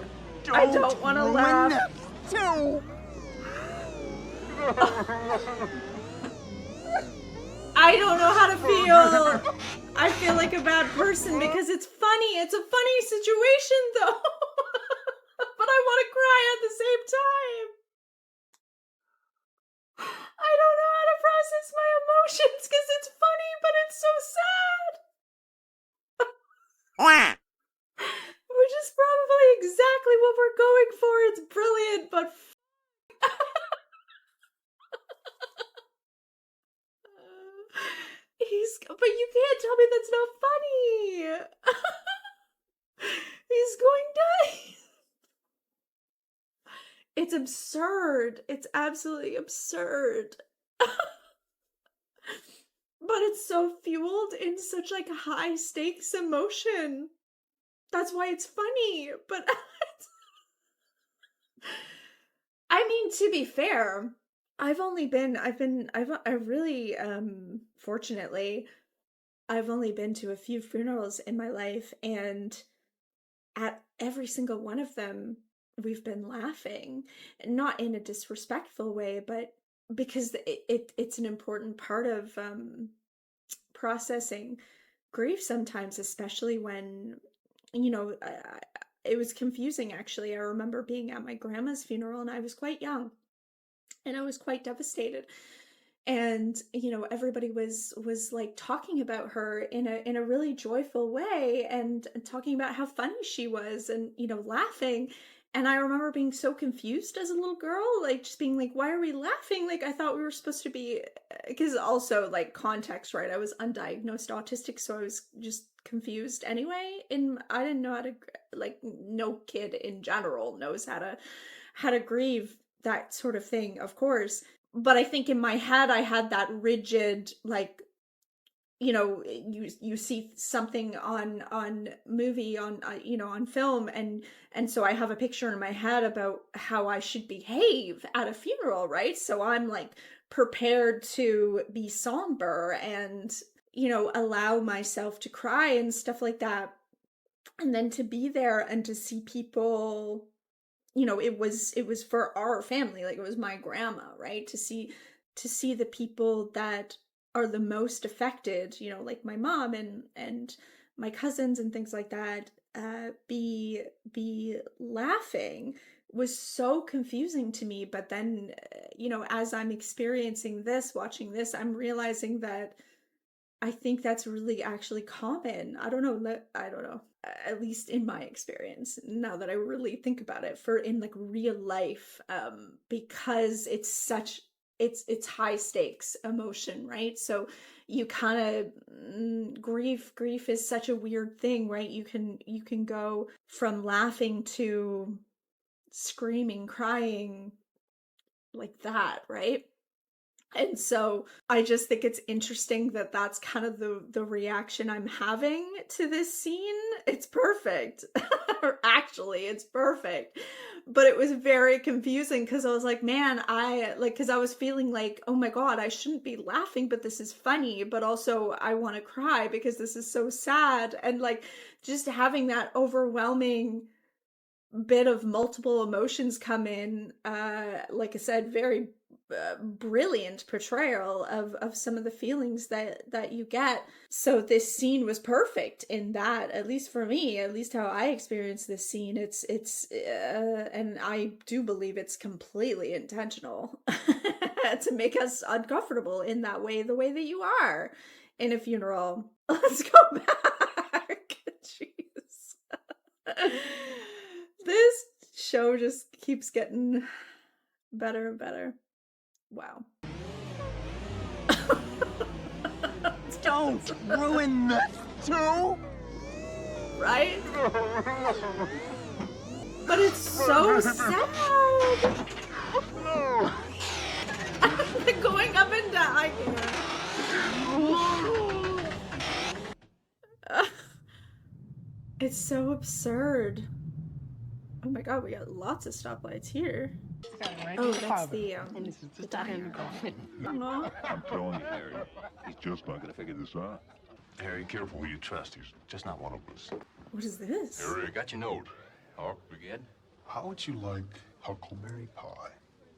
I don't want to laugh. I don't know how to feel. I feel like a bad person because it's funny. It's a funny situation though. But I want to cry at the same time. I don't know how to process my emotions because it's funny, but but you can't tell me that's not funny. He's going to die. It's absurd. It's absolutely absurd. But it's so fueled in such like high stakes emotion. That's why it's funny. But I mean, to be fair, I've really, fortunately, I've only been to a few funerals in my life, and at every single one of them, we've been laughing. Not in a disrespectful way, but because it's an important part of processing grief sometimes, especially when, it was confusing actually. I remember being at my grandma's funeral and I was quite young and I was quite devastated. And everybody was like talking about her in a really joyful way and talking about how funny she was and laughing. And I remember being so confused as a little girl, like just being like, why are we laughing? Like I thought we were supposed to be, because also like context, right? I was undiagnosed autistic, so I was just confused anyway. And I didn't know how to, like, no kid in general knows how to grieve, that sort of thing, of course. But I think in my head, I had that rigid, like, you see something on movie, on on film, and so I have a picture in my head about how I should behave at a funeral, right? So I'm like prepared to be somber and allow myself to cry and stuff like that. And then to be there and to see people, it was for our family, like it was my grandma, right? To see the people that are the most affected, like my mom and my cousins and things like that, be laughing was so confusing to me. But then, as I'm experiencing this, watching this, I'm realizing that I think that's really actually common. I don't know, at least in my experience, now that I really think about it, for in like real life, because it's such, it's high stakes emotion, right? So you kind of, grief is such a weird thing, right? You can go from laughing to screaming, crying, like that, right? And so I just think it's interesting that that's kind of the reaction I'm having to this scene. It's perfect. Or actually, it's perfect. But it was very confusing because I was like, man, because I was feeling like, oh my God, I shouldn't be laughing, but this is funny. But also I want to cry because this is so sad. And like just having that overwhelming bit of multiple emotions come in, like I said, very brilliant portrayal of some of the feelings that you get. So this scene was perfect in that, at least for me, at least how I experienced this scene. It's and I do believe it's completely intentional to make us uncomfortable in that way, the way that you are in a funeral. Let's go back. Jeez. This show just keeps getting better and better. Wow. Don't ruin this too! Right? But it's so sad! No! They're going up and down. I can't. It's so absurd. Oh my God, we got lots of stoplights here. Oh, that's the diner. I'm telling you, Harry, he's just not gonna figure this out. Harry, careful who you trust. He's just not one of us. What is this? Harry, I got your note. Hawk Brigade. How would you like huckleberry pie?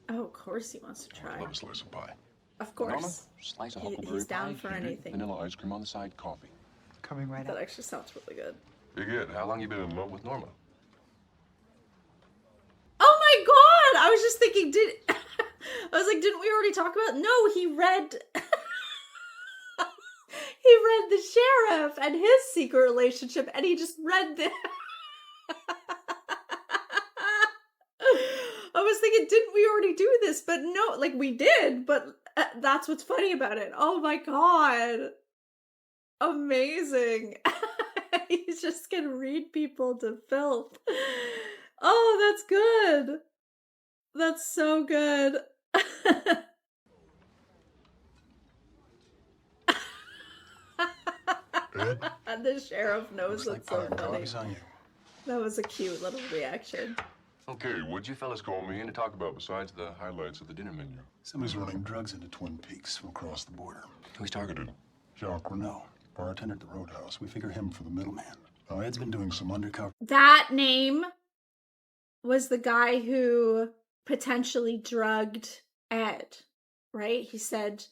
Oh, of course he wants to try. I love a slice of pie. Of course. Norma, slice of huckleberry He's down pie, for heated, anything. vanilla ice cream on the side, coffee. Coming right That up. actually sounds really good. Brigade, how long you been in love with Norma? Oh my God! I was just thinking, I was like, didn't we already talk about? No, he read the sheriff and his secret relationship, and he just read the. I was thinking, didn't we already do this? But no, like we did, but that's what's funny about it. Oh my God. amazing. He's just gonna read people to filth. Oh, that's good. That's so good. And the sheriff knows that's so funny. That was a cute little reaction. Okay, what'd you fellas call me in to talk about besides the highlights of the dinner menu? Somebody's running drugs into Twin Peaks from across the border. Who's targeted? Jacques Renault, bartender at the Roadhouse. We figure him for the middleman. Ed's been doing some undercover. That name was the guy who potentially drugged Ed, right? He said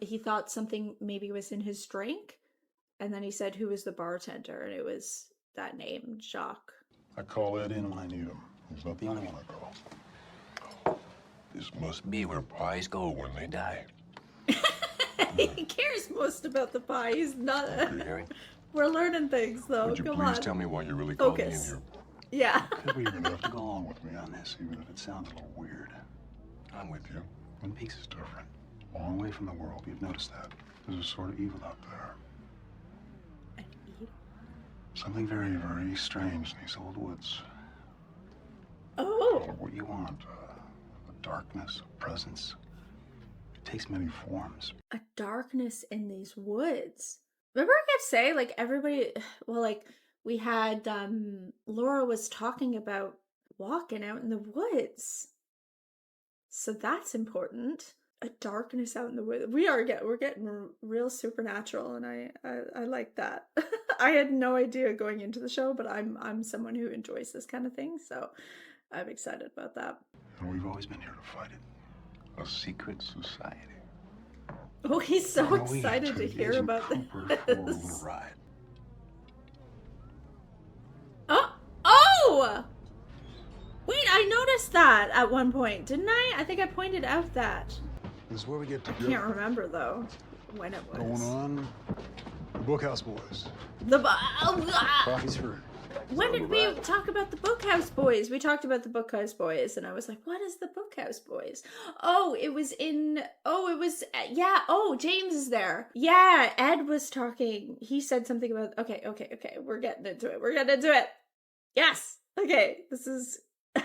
he thought something maybe was in his drink, and then he said who was the bartender, and it was that name, Jacques. I call Ed in when I need him. He's not the only one I call. This must be where pies go when they die. He cares most about the pie. He's not. Okay, Harry. We're learning things, though. Would you Come please on. tell me why you really called me in Focus. here? Yeah. You're gonna have to go along with me on this, even if it sounds a little weird. I'm with you. Twin Peaks is different. Long way from the world. You've noticed that. There's a sort of evil out there. Something very, very strange in these old woods. Oh. Call it what you want. A darkness, a presence. It takes many forms. A darkness in these woods. Remember I kept saying, like, everybody, well, like, we had, Laura was talking about walking out in the woods. So that's important. A darkness out in the woods. We're getting real supernatural, and I like that. I had no idea going into the show, but I'm someone who enjoys this kind of thing, so I'm excited about that. And we've always been here to fight it. A secret society. Oh, he's so excited to hear about this. Ride. Oh! Wait, I noticed that at one point, didn't I? I think I pointed out that. This is where we get I together. can't remember, though, when it was. Going on. The Bookhouse Boys. Coffee's free. When did we talk about the Bookhouse Boys? We talked about the Bookhouse Boys, and I was like, what is the Bookhouse Boys? Oh, it was in... Oh, it was... Yeah, oh, James is there. Yeah, Ed was talking. He said something about... Okay. We're getting into it. Yes! Okay, this is...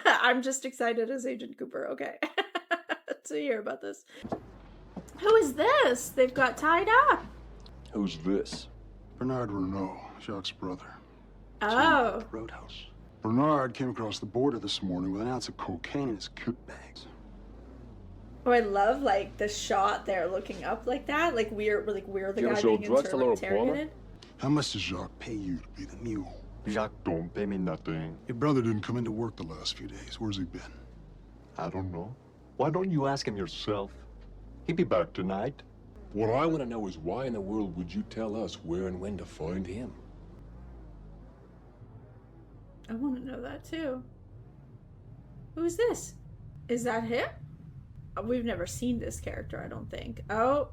I'm just excited as Agent Cooper, okay. To hear about this. Who is this? They've got tied up. Who's this? Bernard Renault, Jacques' brother. Oh. Roadhouse. Bernard came across the border this morning with an ounce of cocaine in his kit bags. Oh, I love, like, the shot there looking up like that. Like, we're the guy being interrogated. How much does Jacques pay you to be the mule? Jacques don't pay me nothing. Your brother didn't come into work the last few days. Where's he been? I don't know. Why don't you ask him yourself? He'll be back tonight. What I want to know is why in the world would you tell us where and when to find him? I want to know that too. Who's this? Is that him? We've never seen this character, I don't think. Oh,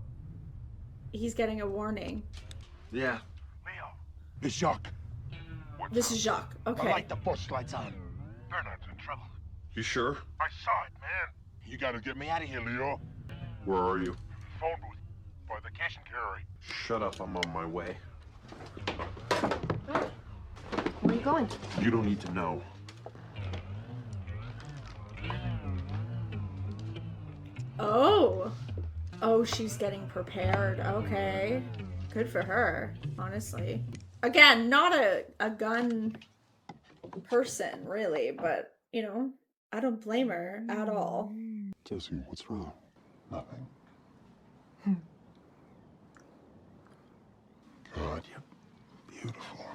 he's getting a warning. Yeah. Leo. It's Jacques. This is Jacques. Okay. I like the bush lights on. Bernard's in trouble. You sure? I saw it, man. You gotta get me out of here, Leo. Where are you? Phone booth. By the cash and carry. Shut up, I'm on my way. Where are you going? You don't need to know. Oh. Oh, she's getting prepared. Okay. Good for her, honestly. Again, not a gun person, really, but, you know, I don't blame her at all. Jesse, what's wrong? Nothing. God, you're beautiful.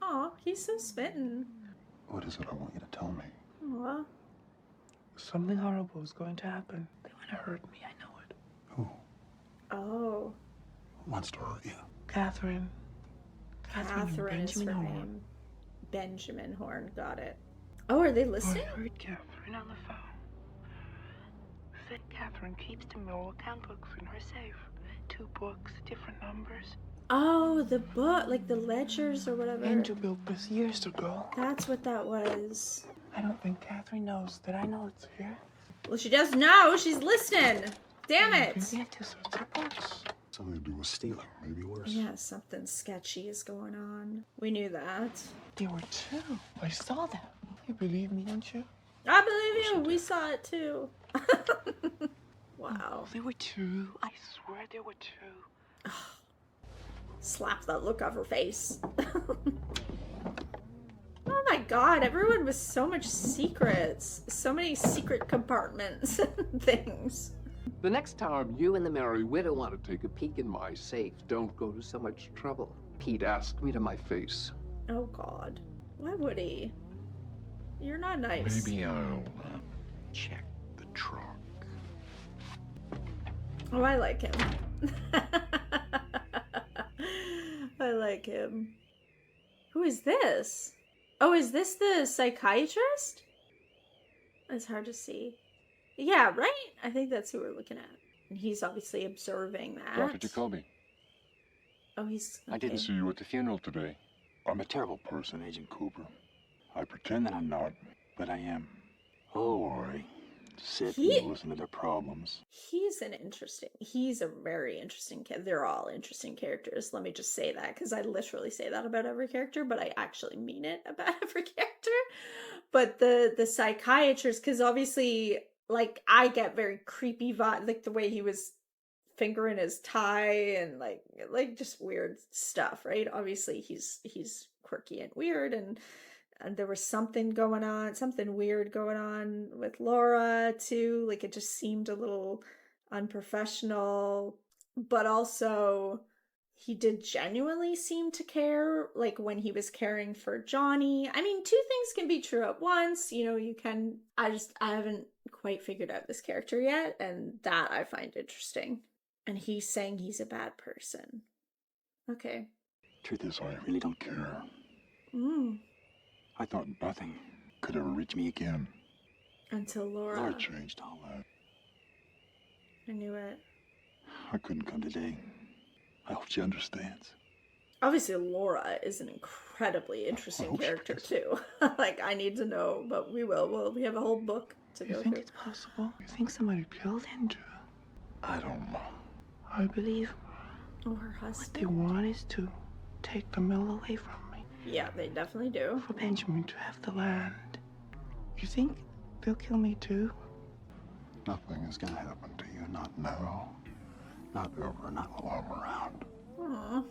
Aw, he's so smitten. What is it I want you to tell me? Aw. Something horrible is going to happen. They want to hurt me, I know it. Who? Oh. Who wants to hurt you? Catherine. Catherine is her Benjamin Horn. name. Benjamin Horn, got it. Oh, are they listening? I heard Catherine on the phone. Said Catherine keeps the moral account books in her safe. 2 books, different numbers. Oh, the book, like the ledgers or whatever. Angel built this years ago. That's what that was. I don't think Catherine knows that I know it's here. Well, she does know. She's listening. Damn it! Something to do with stealing, maybe worse. Yeah, something sketchy is going on. We knew that. There were two. I saw them. You believe me, don't you? I believe you. We saw it too. Wow. Oh, there were two. I swear there were two. Slap that look off her face. Oh my god, everyone with so much secrets. So many secret compartments and things. The next time you and the Merry Widow want to take a peek in my safe, don't go to so much trouble. Pete asked me to my face. Oh god. Why would he? You're not nice. Maybe I'll check the trunk. Oh, I like him. I like him. Who is this? Oh, is this the psychiatrist? It's hard to see. Yeah, right? I think that's who we're looking at. And he's obviously observing that. Dr. Jacoby. Oh, he's... Okay. I didn't see you at the funeral today. I'm a terrible person, Agent Cooper. I pretend that I'm not, but I am. Oh, worry. Sit and listen to their problems. He's a very interesting kid. They're all interesting characters. Let me just say that, because I literally say that about every character, but I actually mean it about every character. But the psychiatrist, because obviously, like, I get very creepy vibe, like the way he was fingering his tie and like just weird stuff, right? Obviously he's quirky and weird, and there was something weird going on with Laura too. Like, it just seemed a little unprofessional, but also he did genuinely seem to care, like when he was caring for Johnny. I mean, two things can be true at once. You know, I haven't quite figured out this character yet, and that I find interesting. And he's saying he's a bad person. Okay. Truth is, I really don't care. Mm. I thought nothing could ever reach me again. Until Laura. Laura changed all that. I knew it. I couldn't come today. I hope she understands. Obviously, Laura is an incredibly interesting character too. Like, I need to know, but we will. We have a whole book to go through. You think it's possible? You think somebody killed Andrew? I don't know. I believe Oh, her husband. what they want is to take the mill away from me. Yeah, they definitely do. For Benjamin to have the land. You think they'll kill me too? Nothing is gonna happen to you. Not now. Not ever. Not while I'm around. Aww.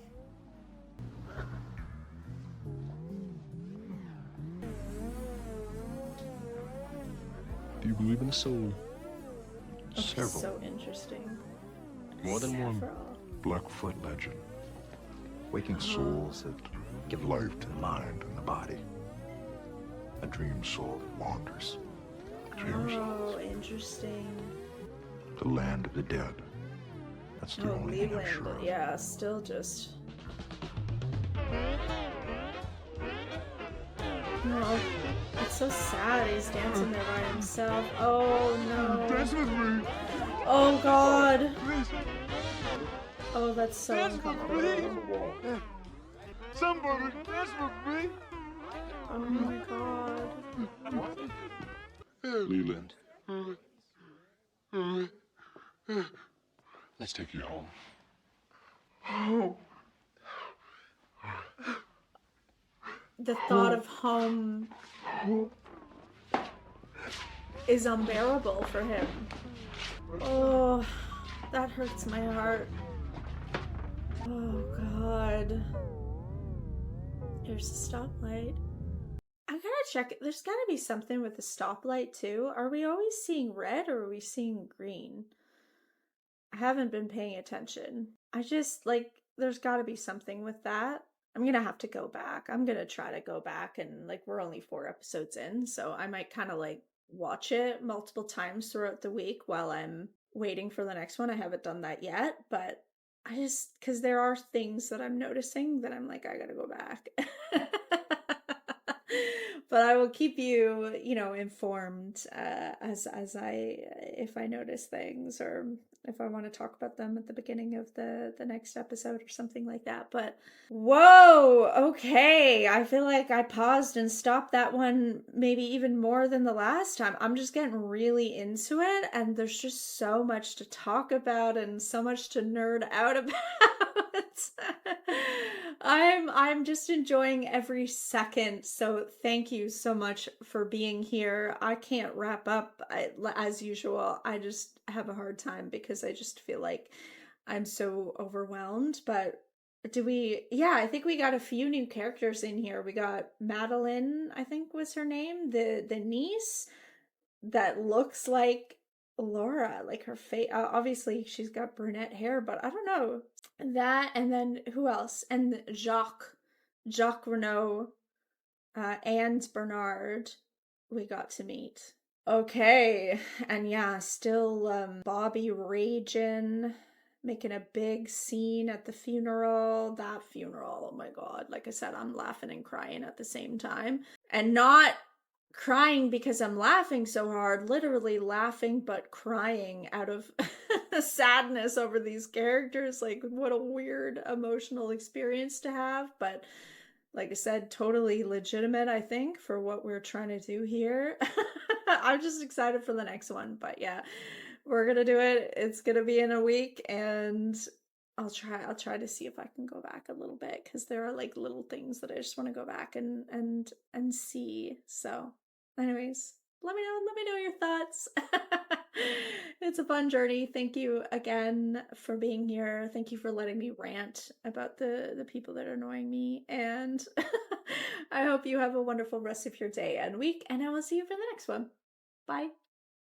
Do you believe in a soul? Several. So interesting. More than one. Several. Blackfoot legend. Waking souls that give life to the mind and the body. A dream soul that wanders. Oh, interesting. The land of the dead. That's the only thing I'm sure of. Yeah, still just... No, it's so sad. He's dancing there by himself. Oh no. Dance with me. Oh god. Please. Oh, that's so Dance with uncomfortable. me. Somebody dance with me. Oh my god. Leland. Let's take you home. Oh. The thought of home is unbearable for him. Oh, that hurts my heart. Oh god. Here's the stoplight. I gotta check it. There's gotta be something with the stoplight too. Are we always seeing red or are we seeing green? I haven't been paying attention. I just, like, there's gotta be something with that. I'm gonna have to go back. I'm gonna try to go back, and like, we're only 4 episodes in, so I might kind of like watch it multiple times throughout the week while I'm waiting for the next one. I haven't done that yet, but I just, because there are things that I'm noticing that I'm like, I gotta go back. But I will keep you, informed as if I notice things or if I want to talk about them at the beginning of the next episode or something like that. But whoa, okay. I feel like I paused and stopped that one maybe even more than the last time. I'm just getting really into it, and there's just so much to talk about and so much to nerd out about. I'm just enjoying every second. So thank you so much for being here. I can't wrap up as usual. I just have a hard time because I just feel like I'm so overwhelmed. But I think we got a few new characters in here. We got Madeline, I think was her name, the niece that looks like Laura, like her face. Obviously, she's got brunette hair, but I don't know that. And then who else? And Jacques Renault, and Bernard. We got to meet. Okay, and yeah, still Bobby raging, making a big scene at the funeral. That funeral, oh my god! Like I said, I'm laughing and crying at the same time, and not crying because I'm laughing so hard, literally laughing but crying out of sadness over these characters. Like, what a weird emotional experience to have, but like I said, totally legitimate, I think, for what we're trying to do here. I'm just excited for the next one, but yeah, we're gonna do it. It's gonna be in a week, and I'll try to see if I can go back a little bit, because there are like little things that I just want to go back and see. So anyways, let me know your thoughts. It's a fun journey. Thank you again for being here. Thank you for letting me rant about the people that are annoying me, and I hope you have a wonderful rest of your day and week, and I will see you for the next one. Bye.